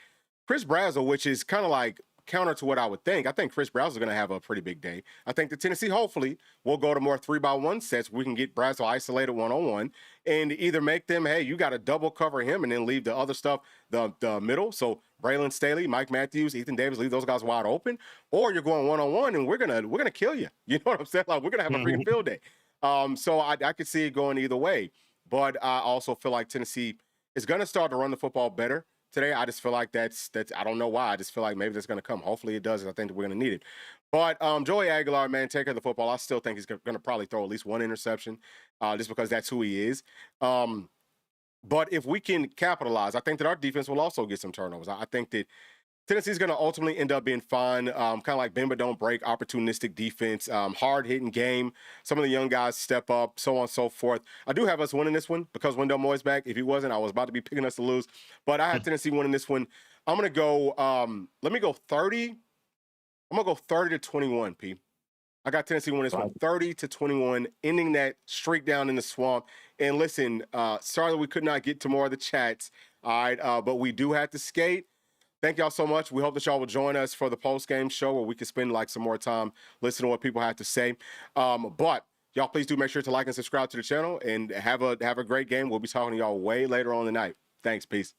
Chris Brazzell, which is kind of like counter to what I would think. I think Chris Brazzell is going to have a pretty big day. I think the Tennessee hopefully will go to more 3-by-1 sets. We can get Brazzell isolated one-on-one and either make them, hey, you got to double cover him and then leave the other stuff the middle. So Braylon Staley, Mike Matthews, Ethan Davis, leave those guys wide open. Or you're going one-on-one and we're gonna kill you. You know what I'm saying? Like we're gonna have a freaking field day. So I could see it going either way. But I also feel like Tennessee is going to start to run the football better today. I just feel like that's I don't know why. I just feel like maybe that's going to come. Hopefully it does. I think that we're going to need it. But Joey Aguilar, man, take care of the football. I still think he's going to probably throw at least one interception just because that's who he is. But if we can capitalize, I think that our defense will also get some turnovers. I think that Tennessee's going to ultimately end up being fine, kind of like bend but don't break, opportunistic defense, hard-hitting game. Some of the young guys step up, so on and so forth. I do have us winning this one because Wendell Moy's back. If he wasn't, I was about to be picking us to lose. But I had Tennessee winning this one. I'm going to go, let me go 30. I'm going to go 30-21, P. I got Tennessee winning this one 30-21, ending that streak down in the Swamp. And listen, sorry that we could not get to more of the chats, all right, but we do have to skate. Thank y'all so much. We hope that y'all will join us for the post-game show where we can spend some more time listening to what people have to say. But y'all please do make sure to like and subscribe to the channel and have a great game. We'll be talking to y'all way later on tonight. Thanks. Peace.